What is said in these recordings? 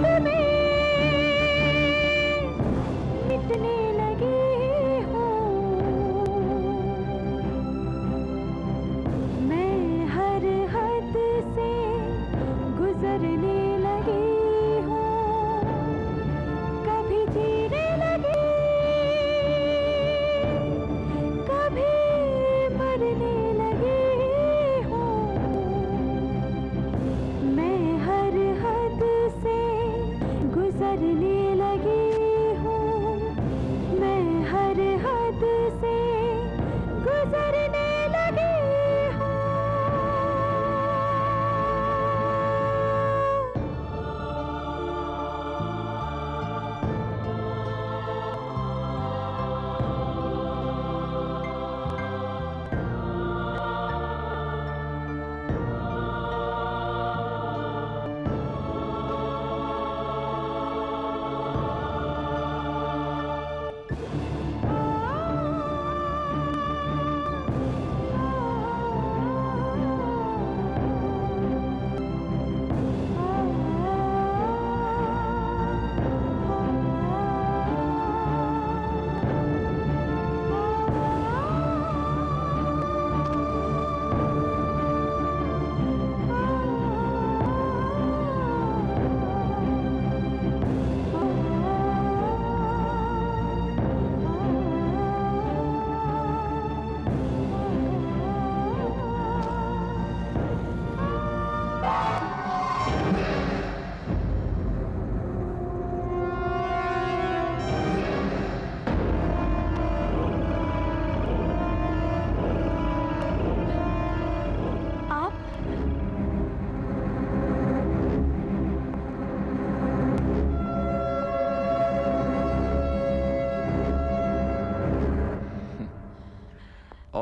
मिटने लगी हूँ मैं, हर हद से गुजरने लगी हूँ, कभी जीने लगी, कभी मरने लगी हूँ मैं, हर हद से गुजरने लगी हूँ मैं, हर हद से गुजरने लगी हूँ।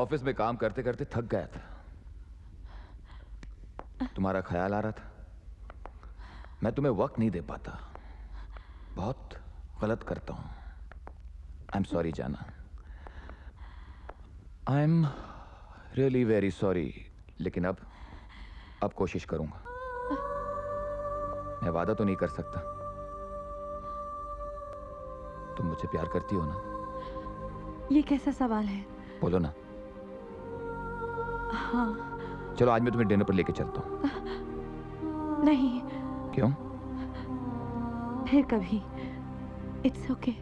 ऑफिस में काम करते करते थक गया था, तुम्हारा ख्याल आ रहा था। मैं तुम्हें वक्त नहीं दे पाता, बहुत गलत करता हूं। आई एम सॉरी जाना, I am really very sorry. लेकिन अब कोशिश करूंगा। मैं वादा तो नहीं कर सकता। तुम मुझे प्यार करती हो ना? ये कैसा सवाल है? बोलो ना। हाँ। चलो आज मैं तुम्हें डिनर पर लेके चलता हूँ। नहीं। क्यों? फिर कभी। It's okay.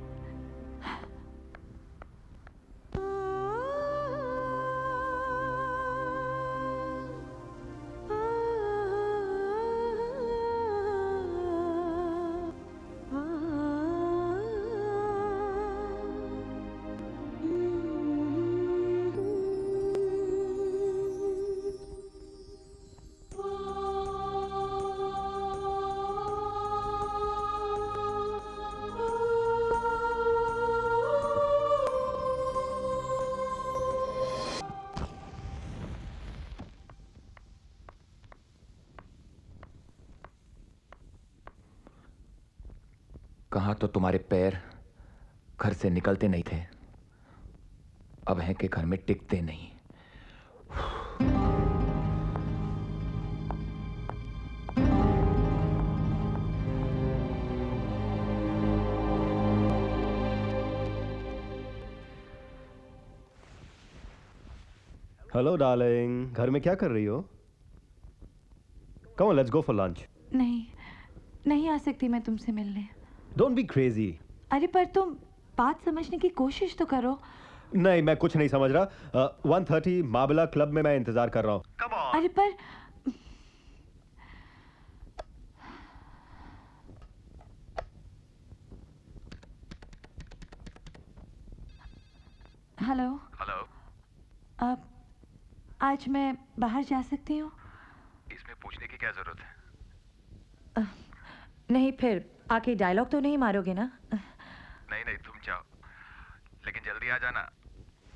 कहाँ तो तुम्हारे पैर घर से निकलते नहीं थे, अब हैं कि घर में टिकते नहीं। हेलो डार्लिंग, घर में क्या कर रही हो? Come on, let's go for lunch. नहीं आ सकती मैं तुमसे मिलने। Don't be crazy. अरे पर तुम बात समझने की कोशिश तो करो। नहीं, मैं कुछ नहीं समझ रहा। 1:30 माबला क्लब में मैं इंतजार कर रहा हूँ। Come on. अरे पर हेलो। अब आज मैं बाहर जा सकती हूँ? इसमें पूछने की क्या जरूरत है? नहीं, फिर आके डायलॉग तो नहीं मारोगे ना? नहीं तुम जाओ, लेकिन जल्दी आ जाना।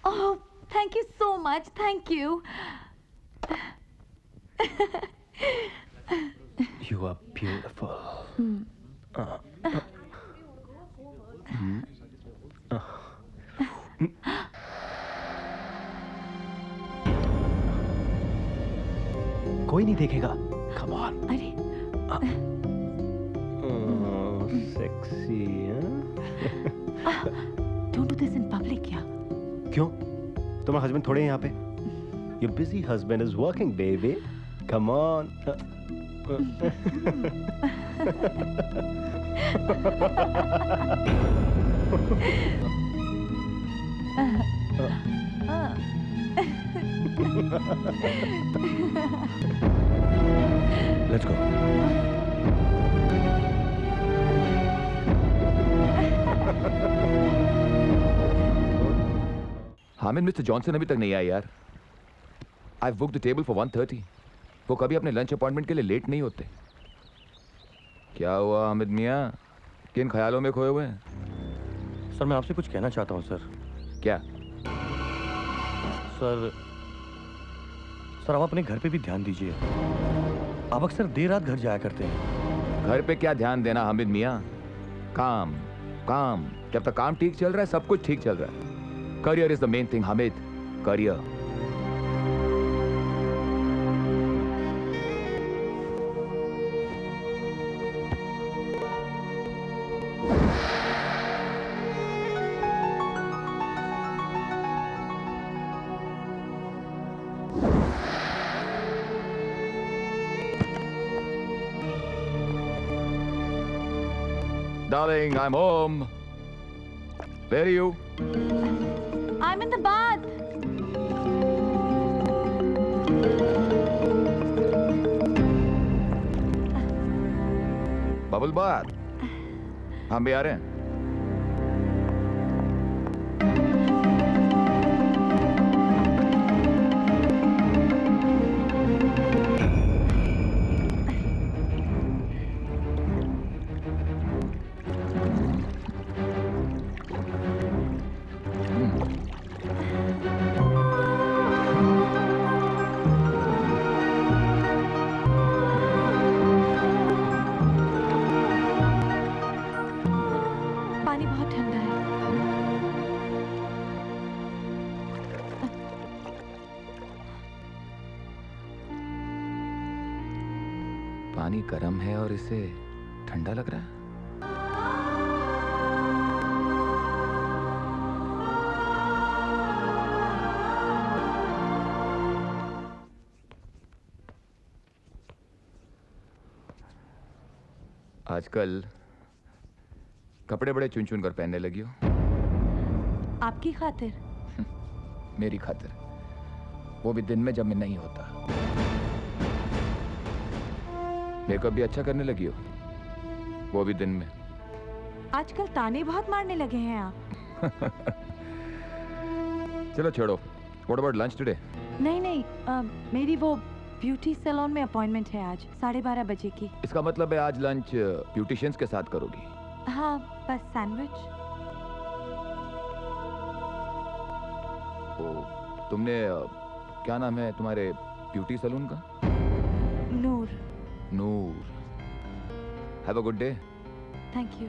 Oh, thank you so much, thank you. You are beautiful. कोई नहीं देखेगा। Come on. अरे sexy Don't do this in public, yeah. क्यों? तुम्हारा हस्बैंड थोड़े हैं यहाँ पे? Your busy husband is working, baby. Come on. Let's go. Hamid, mister Johnson अभी तक नहीं आया यार। I've booked the table for 1:30. वो कभी अपने लंच अपॉइंटमेंट के लिए लेट नहीं होते। क्या हुआ हामिद मियाँ, किन ख्यालों में खोए हुए हैं? सर मैं आपसे कुछ कहना चाहता हूँ सर। क्या? सर आप अपने घर पे भी ध्यान दीजिए। आप अक्सर देर रात घर जाया करते हैं। घर पे क्या ध्यान देना हामिद मियाँ, काम काम। जब तक काम ठीक चल रहा है सब कुछ ठीक चल रहा है। Career is the main thing Hamid, career. Darling, I'm home. Where are you? I'm in the bath. Bubble बात। हम भी आ रहे हैं। पानी बहुत ठंडा है। पानी गर्म है और इसे ठंडा लग रहा है। आजकल कपड़े बड़े चुन चुन कर पहनने लगी हो। आपकी खातिर? मेरी खातिर, वो भी दिन में जब मैं नहीं होता। मेकअप भी अच्छा करने लगी हो, वो भी दिन में। आजकल ताने बहुत मारने लगे हैं आप। चलो छोड़ो। What about lunch today? नहीं, मेरी वो ब्यूटी सैलून में अपॉइंटमेंट है आज 12:30 बजे की। इसका मतलब है आज लंच ब्यूटिशियंस के साथ करोगी? हाँ, बस सैंडविच। तुमने क्या नाम है तुम्हारे ब्यूटी सैलून का? Noor. Noor. Have a good day. Thank you.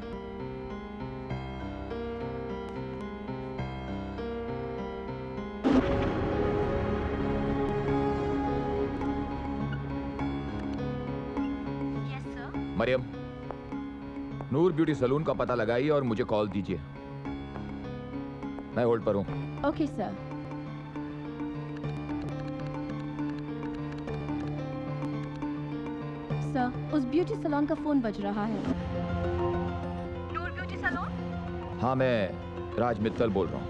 Mariam, Noor beauty salon का पता लगाइए और मुझे कॉल दीजिए। मैं होल्ड पर हूँ। Okay sir. सर, उस ब्यूटी सैलून का फोन बज रहा है। नूर ब्यूटी सैलून? हाँ, मैं राज मित्तल बोल रहा हूँ।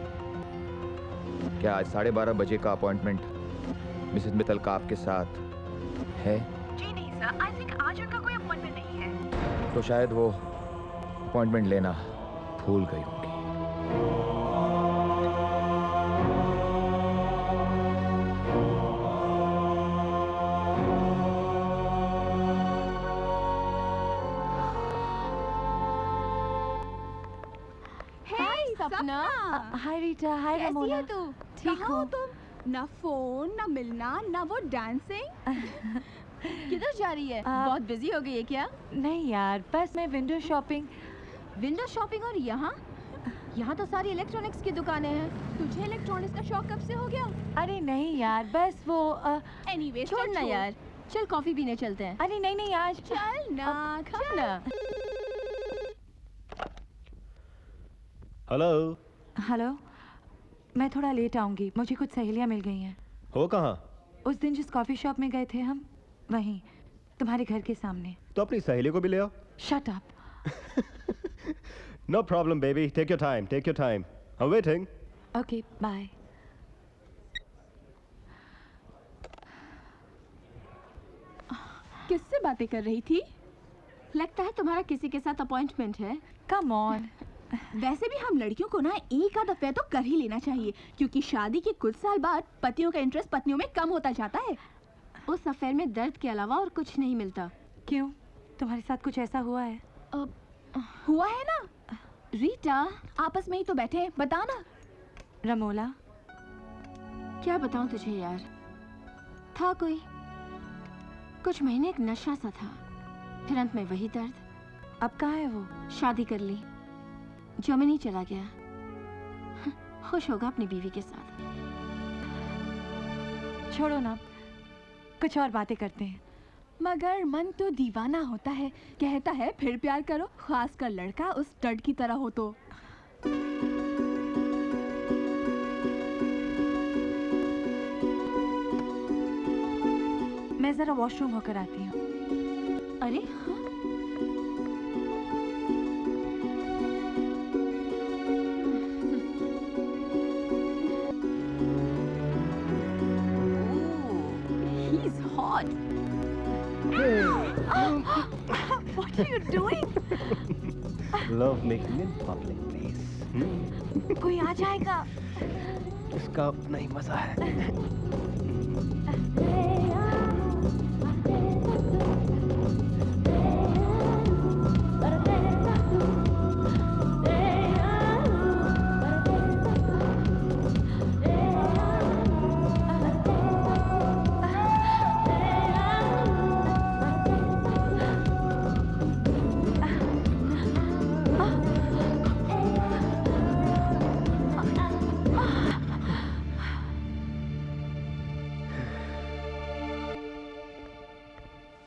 क्या आज 12:30 बजे का अपॉइंटमेंट मिसेस मित्तल का आपके साथ है? जी नहीं सर, आई थिंक आज उनका कोई अपॉइंटमेंट नहीं है। तो शायद वो अपॉइंटमेंट लेना भूल गई होगी। सपना, हाय रीटा, हाय कैसी रमोना। है तू? ठीक कहाँ हो हूँ। तुम? ना फोन, ना मिलना, ना वो डांसिंग। किधर जा रही है? बहुत बिजी हो गई है क्या? नहीं यार, बस मैं विंडो शॉपिंग। Window shopping? और यहाँ तो सारी इलेक्ट्रॉनिक्स की दुकानें हैं। तुझे इलेक्ट्रॉनिक्स का शौक कब से हो गया? अरे नहीं यार, बस वो एनीवे, छोड़ ना यार। चल कॉफी पीने चलते हैं। अरे नहीं आज। चल ना, चल ना। हेलो। हेलो, मैं थोड़ा लेट आऊंगी, मुझे कुछ सहेलियां मिल गई हैं। हो कहाँ? उस दिन जिस कॉफी शॉप में गए थे हम, वहीं, तुम्हारे घर के सामने। तो अपनी सहेली को भी ले आओ। Shut up. No problem baby, take your time, take your time, I am waiting. Okay, bye. किससे बातें कर रही थी? लगता है तुम्हारा किसी के साथ अपॉइंटमेंट है। Come on. वैसे भी हम लड़कियों को ना एक आध अफेयर तो कर ही लेना चाहिए, क्योंकि शादी के कुछ साल बाद पतियों का इंटरेस्ट पत्नियों में कम होता जाता है। उस अफेयर में दर्द के अलावा और कुछ नहीं मिलता। क्यों, तुम्हारे साथ कुछ ऐसा हुआ है? हुआ है ना। रीटा, आपस में ही तो बैठे हैं, बता ना। रमोला, क्या बताऊं तुझे यार, था कोई कुछ महीने एक नशा सा था, फिर अंत में वही दर्द। अब कहाँ है वो? शादी कर ली, जर्मनी चला गया। खुश होगा अपनी बीवी के साथ। छोड़ो ना, कुछ और बातें करते हैं। मगर मन तो दीवाना होता है, कहता है फिर प्यार करो, खासकर लड़का उस स्टड की तरह हो तो। मैं जरा वॉशरूम होकर आती हूँ। अरे हाँ। He's hot. What are you doing? Love making in public place. कोई आ जाएगा। इसका अपना ही मजा है।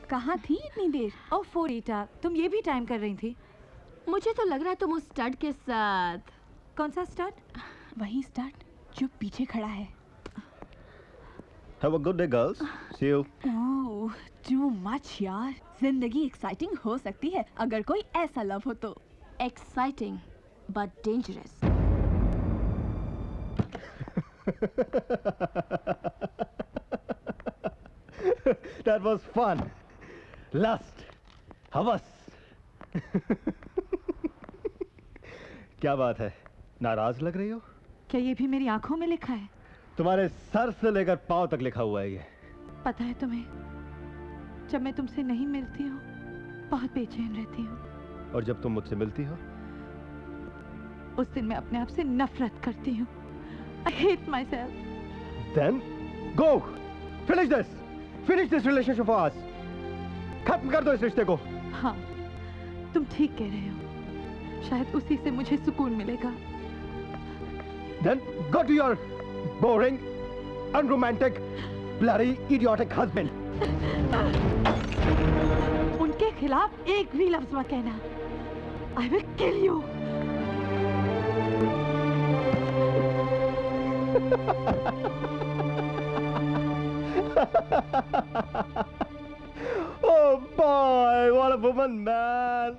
कहाँ थी इतनी देर? ओह रीटा, तुम ये भी टाइम कर रही थी? मुझे तो लग रहा है तुम उस स्टड के साथ। कौन सा स्टार्ट? वही स्टड जो पीछे खड़ा है। Have a good day, girls. See you. Oh, too much यार। जिंदगी एक्साइटिंग हो सकती है अगर कोई ऐसा लव हो तो। Exciting but dangerous. That was fun. Lust. हवस। क्या बात है, नाराज लग रही हो? क्या ये भी मेरी आंखों में लिखा है? तुम्हारे सर से लेकर पांव तक लिखा हुआ है ये। पता है तुम्हें, जब मैं तुमसे नहीं मिलती हूँ बहुत बेचैन रहती हूँ, और जब तुम मुझसे मिलती हो उस दिन मैं अपने आप से नफरत करती हूँ। I hate myself. Then go. Finish this. Finish this relationship for us. खत्म कर दो इस रिश्ते को। हाँ, तुम ठीक कह रहे हो, शायद उसी से मुझे सुकून मिलेगा। Then go to your boring, unromantic, bloody, idiotic husband. उनके खिलाफ एक भी लफ्ज मत कहना। I will kill you. Oh boy, what a woman, man.